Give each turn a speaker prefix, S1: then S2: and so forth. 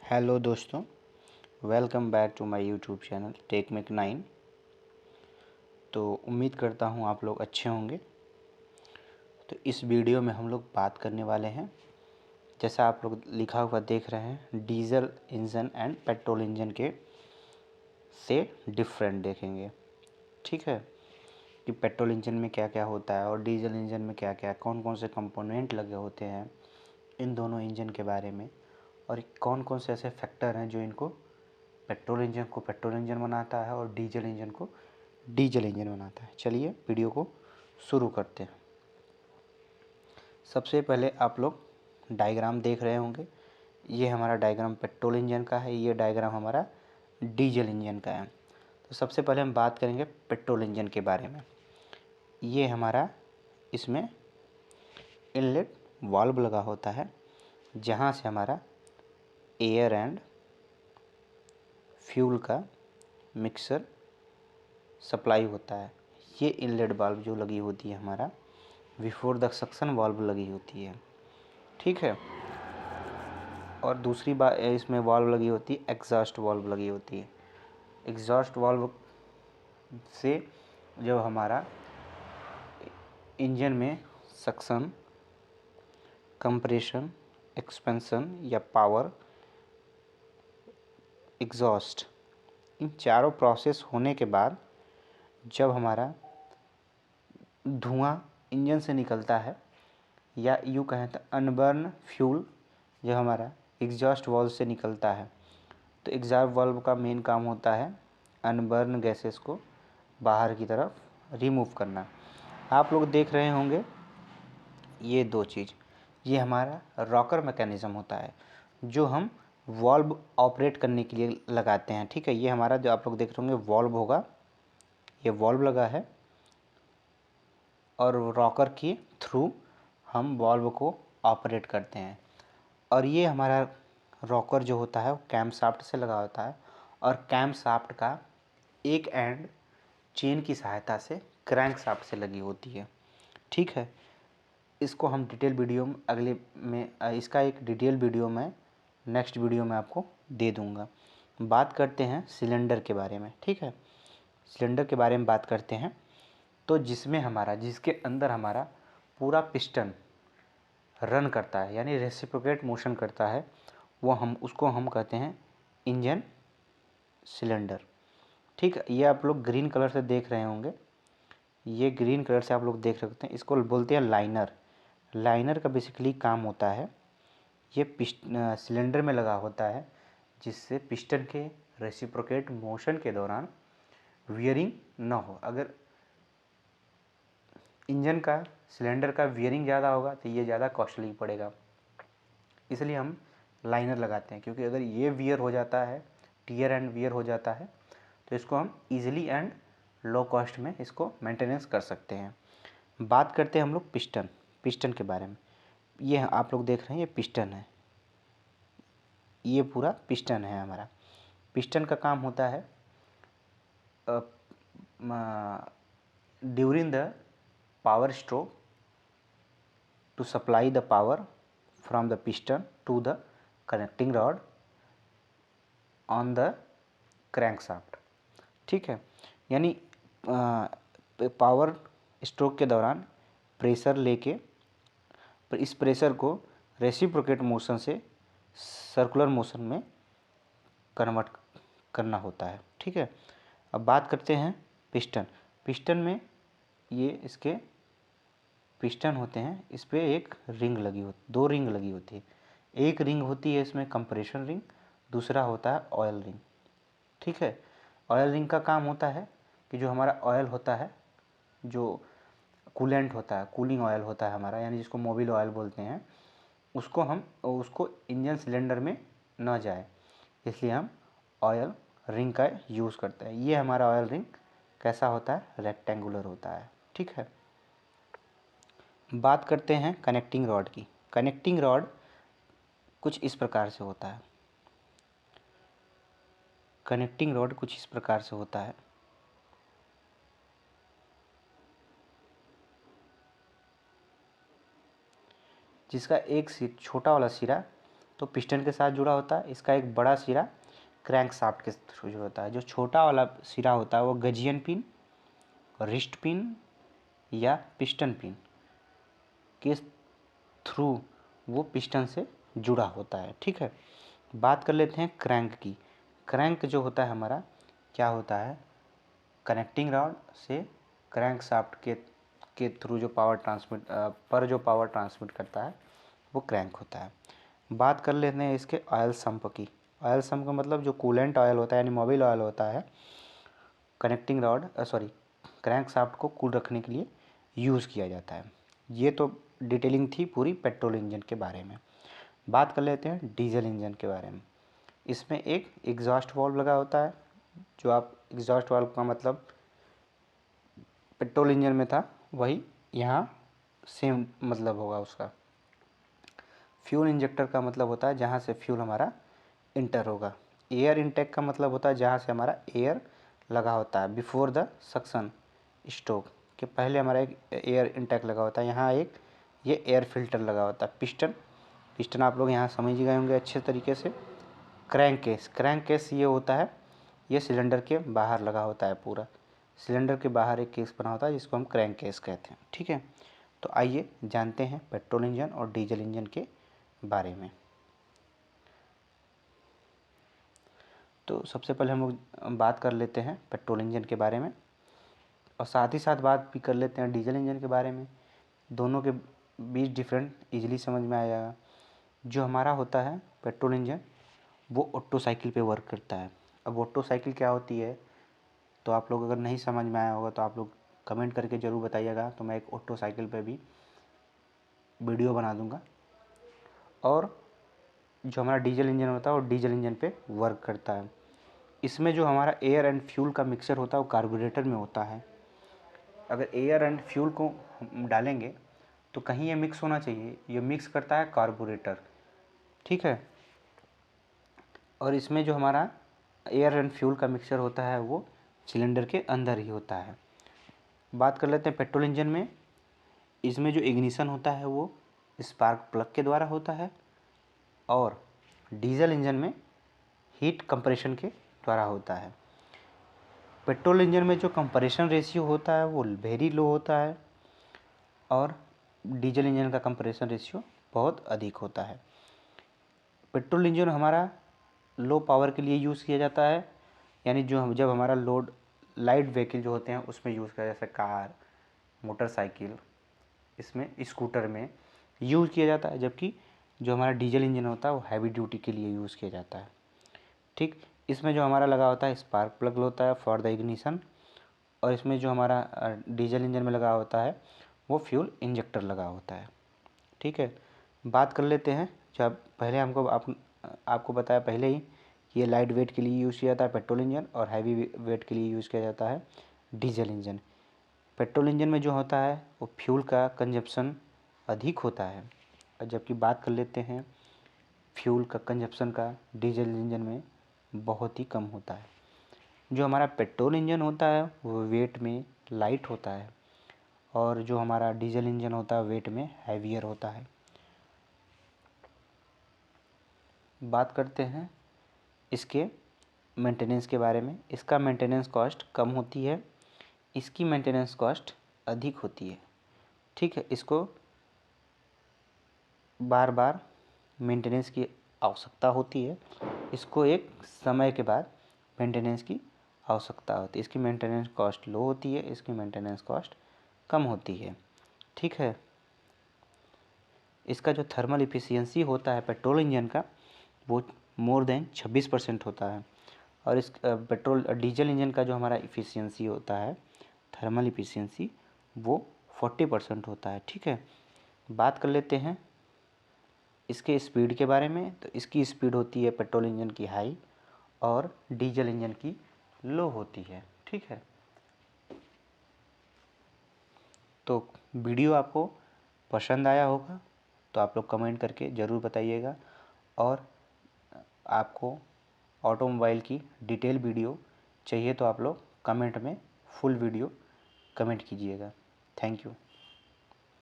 S1: Hello दोस्तों, welcome back to my YouTube channel technique 9। तो उम्मीद करता हूँ आप लोग अच्छे होंगे। तो इस वीडियो में हम लोग बात करने वाले हैं, जैसा आप लोग लिखा हुआ देख रहे हैं, diesel engine and petrol engine के से डिफरेंट देखेंगे। ठीक है, कि पेट्रोल इंजन में क्या क्या होता है और डीजल इंजन में क्या क्या, कौन कौन से कंपोनेंट लगे होते हैं इन दोनों इंजन के बारे में, और कौन कौन से ऐसे फैक्टर हैं जो इनको पेट्रोल इंजन को पेट्रोल इंजन बनाता है और डीजल इंजन को डीजल इंजन बनाता है। चलिए वीडियो को शुरू करते हैं। सबसे पहले आप लोग डायग्राम देख रहे होंगे। ये हमारा डायग्राम पेट्रोल इंजन का है, ये डायग्राम हमारा डीजल इंजन का है। तो सबसे पहले हम बात करेंगे पेट्रोल इंजन के बारे में। ये हमारा इसमें इनलेट वाल्व लगा होता है, जहाँ से हमारा एयर एंड फ्यूल का मिक्सर सप्लाई होता है। ये इनलेट वाल्व जो लगी होती है हमारा बिफोर द सक्शन वाल्व लगी होती है। ठीक है, और दूसरी बात इसमें वाल्व लगी होती है, एग्जॉस्ट वाल्व लगी होती है। एग्जॉस्ट वाल्व से जब हमारा इंजन में सक्शन, कंप्रेशन, एक्सपेंशन या पावर, एग्जॉस्ट, इन चारों प्रोसेस होने के बाद जब हमारा धुआं इंजन से निकलता है, या यूँ कहें तो अनबर्न फ्यूल जो हमारा एग्जॉस्ट वाल्व से निकलता है, तो एग्जॉस्ट वाल्व का मेन काम होता है अनबर्न गैसेस को बाहर की तरफ रिमूव करना। आप लोग देख रहे होंगे ये दो चीज़, ये हमारा रॉकर मैकेनिज़्म होता है जो हम वाल्व ऑपरेट करने के लिए लगाते हैं। ठीक है, ये हमारा जो आप लोग देख रहे होंगे वाल्व होगा, ये वाल्व लगा है और रॉकर के थ्रू हम वाल्व को ऑपरेट करते हैं। और ये हमारा रॉकर जो होता है वो कैम शाफ्ट से लगा होता है, और कैम शाफ्ट का एक एंड चेन की सहायता से क्रैंक शाफ्ट से लगी होती है। ठीक है, इसको हम डिटेल वीडियो में अगले में इसका एक डिटेल वीडियो में नेक्स्ट वीडियो में आपको दे दूंगा। बात करते हैं सिलेंडर के बारे में। ठीक है, सिलेंडर के बारे में बात करते हैं। तो जिसके अंदर हमारा पूरा पिस्टन रन करता है, यानी रेसिप्रोकेट मोशन करता है, उसको हम कहते हैं इंजन सिलेंडर। ठीक है, ये आप लोग ग्रीन कलर से देख रहे होंगे, ये ग्रीन कलर से आप लोग देख सकते हैं, इसको बोलते हैं लाइनर। लाइनर का बेसिकली काम होता है, ये सिलेंडर में लगा होता है, जिससे पिस्टन के रेसिप्रोकेट मोशन के दौरान वियरिंग ना हो। अगर इंजन का सिलेंडर का वियरिंग ज़्यादा होगा तो ये ज़्यादा कॉस्टली पड़ेगा, इसलिए हम लाइनर लगाते हैं। क्योंकि अगर ये वियर हो जाता है, टीयर एंड वियर हो जाता है, तो इसको हम इजीली एंड लो कॉस्ट में इसको मेंटेनेंस कर सकते हैं। बात करते हैं हम लोग पिस्टन के बारे में। ये आप लोग देख रहे हैं, ये पिस्टन है, ये पूरा पिस्टन है हमारा। पिस्टन का काम होता है during the power stroke to supply the power from the piston to the connecting rod on the crankshaft। ठीक है, यानी पावर स्ट्रोक के दौरान प्रेशर लेके इस प्रेशर को रेसिप्रोकेट मोशन से सर्कुलर मोशन में कन्वर्ट करना होता है। ठीक है, अब बात करते हैं पिस्टन। पिस्टन में ये इसके पिस्टन होते हैं, इस पर एक रिंग लगी होती, दो रिंग लगी होती है। एक रिंग होती है इसमें कंप्रेशन रिंग, दूसरा होता है ऑयल रिंग। ठीक है, ऑयल रिंग का काम होता है कि जो हमारा ऑयल होता है, जो कूलेंट होता है, कूलिंग ऑयल होता है हमारा, यानी जिसको मोबिल ऑयल बोलते हैं, उसको इंजन सिलेंडर में न जाए, इसलिए हम ऑयल रिंग का यूज़ करते हैं। ये हमारा ऑयल रिंग कैसा होता है, रेक्टेंगुलर होता है। ठीक है, बात करते हैं कनेक्टिंग रॉड की। कनेक्टिंग रॉड कुछ इस प्रकार से होता है। कनेक्टिंग रॉड कुछ इस प्रकार से होता है। जिसका एक छोटा वाला सिरा तो पिस्टन के साथ जुड़ा होता है। इसका एक बड़ा सिरा क्रैंक शाफ्ट के थ्रू जुड़ा होता है। जो छोटा वाला सिरा होता है वो गजियन पिन, रिस्ट पिन या पिस्टन पिन के थ्रू वो पिस्टन से जुड़ा होता है। ठीक है, बात कर लेते हैं क्रैंक की। क्रैंक जो होता है हमारा क्या होता है, कनेक्टिंग रॉड से क्रैंक शाफ्ट के थ्रू जो पावर ट्रांसमिट करता है वो क्रैंक होता है। बात कर लेते हैं इसके ऑयल सम्प की। ऑयल सम्प का मतलब जो कूलेंट ऑयल होता है यानी मोबिल ऑयल होता है, कनेक्टिंग रॉड क्रैंक शाफ्ट को कूल रखने के लिए यूज़ किया जाता है। ये तो डिटेलिंग थी पूरी पेट्रोल इंजन के बारे में। बात कर लेते हैं डीजल इंजन के बारे में। इसमें एक एग्जॉस्ट वाल्व लगा होता है। जो आप एग्जॉस्ट वाल्व का मतलब पेट्रोल इंजन में था वही यहाँ सेम मतलब होगा उसका। फ्यूल इंजेक्टर का मतलब होता है जहाँ से फ्यूल हमारा इंटर होगा। एयर इनटेक का मतलब होता है जहाँ से हमारा एयर लगा होता है। बिफोर द सक्शन स्ट्रोक के पहले हमारा एक एयर इनटेक लगा होता है। यहाँ एक ये एयर फिल्टर लगा होता है। पिस्टन आप लोग यहाँ समझ गए होंगे अच्छे तरीके से। क्रैंक केस ये होता है, ये सिलेंडर के बाहर लगा होता है। पूरा सिलेंडर के बाहर एक केस बना होता है जिसको हम क्रैंक केस कहते हैं। ठीक है, तो आइए जानते हैं पेट्रोल इंजन और डीजल इंजन के बारे में। तो सबसे पहले हम लोग बात कर लेते हैं पेट्रोल इंजन के बारे में और साथ ही साथ बात भी कर लेते हैं डीजल इंजन के बारे में। दोनों के बीच डिफरेंट इजीली समझ में आ जाएगा। जो हमारा होता है पेट्रोल इंजन वो ऑटो साइकिल पे वर्क करता है। अब ऑटो साइकिल क्या होती है तो आप लोग अगर नहीं समझ में आया होगा तो आप लोग कमेंट करके ज़रूर बताइएगा, तो मैं एक ऑटो साइकिल पे भी वीडियो बना दूंगा। और जो हमारा डीजल इंजन होता है वो डीजल इंजन पे वर्क करता है। इसमें जो हमारा एयर एंड फ्यूल का मिक्सचर होता है वो कार्बोरेटर में होता है। अगर एयर एंड फ्यूल को हम डालेंगे तो कहीं ये मिक्स होना चाहिए, ये मिक्स करता है कार्बोरेटर। ठीक है, और इसमें जो हमारा एयर एंड फ्यूल का मिक्सचर होता है वो सिलेंडर के अंदर ही होता है। बात कर लेते हैं पेट्रोल इंजन में। इसमें जो इग्निशन होता है वो स्पार्क प्लग के द्वारा होता है और डीजल इंजन में हीट कंप्रेशन के द्वारा होता है। पेट्रोल इंजन में जो कंप्रेशन रेशियो होता है वो वेरी लो होता है और डीजल इंजन का कंप्रेशन रेशियो बहुत अधिक होता है। पेट्रोल इंजन हमारा लो पावर के लिए यूज़ किया जाता है, यानी जब हमारा लोड लाइट व्हीकल जो होते हैं उसमें यूज़ किया, जैसे कार, मोटरसाइकिल, इसमें स्कूटर में यूज़ किया जाता है। जबकि जो हमारा डीजल इंजन होता है वो हैवी ड्यूटी के लिए यूज़ किया जाता है। ठीक, इसमें जो हमारा लगा होता है स्पार्क प्लग होता है फॉर द इग्निशन और इसमें जो हमारा डीजल इंजन में लगा होता है वो फ्यूल इंजेक्टर लगा होता है। ठीक है, बात कर लेते हैं जब पहले आपको बताया पहले ही कि ये लाइट वेट के लिए यूज़ किया जाता है पेट्रोल इंजन और हैवी वेट के लिए यूज़ किया जाता है डीजल इंजन। पेट्रोल इंजन में जो होता है वो फ्यूल का कंजप्शन अधिक होता है, और जबकि बात कर लेते हैं फ्यूल का कंजप्शन का डीजल इंजन में बहुत ही कम होता है। जो हमारा पेट्रोल इंजन होता है वो वेट में लाइट होता है और जो हमारा डीजल इंजन होता है वेट में हैवियर होता है। बात करते हैं इसके मेंटेनेंस के बारे में। इसका मेंटेनेंस कॉस्ट कम होती है, इसकी मेंटेनेंस कॉस्ट अधिक होती है। ठीक है, इसको बार बार मेंटेनेंस की आवश्यकता होती है, इसको एक समय के बाद मेंटेनेंस की आवश्यकता होती है। इसकी मेंटेनेंस कॉस्ट लो होती है, इसकी मेंटेनेंस कॉस्ट कम होती है। ठीक है, इसका जो थर्मल इफिशियंसी होता है पेट्रोल इंजन का वो मोर देन 26% होता है और इस डीजल इंजन का जो हमारा इफिशियंसी होता है थर्मल इफिशियंसी वो 40% होता है। ठीक है, बात कर लेते हैं इसके स्पीड के बारे में। तो इसकी स्पीड होती है पेट्रोल इंजन की हाई और डीजल इंजन की लो होती है। ठीक है, तो वीडियो आपको पसंद आया होगा तो आप लोग कमेंट करके ज़रूर बताइएगा और आपको ऑटोमोबाइल की डिटेल वीडियो चाहिए तो आप लोग कमेंट में फुल वीडियो कमेंट कीजिएगा। Thank you.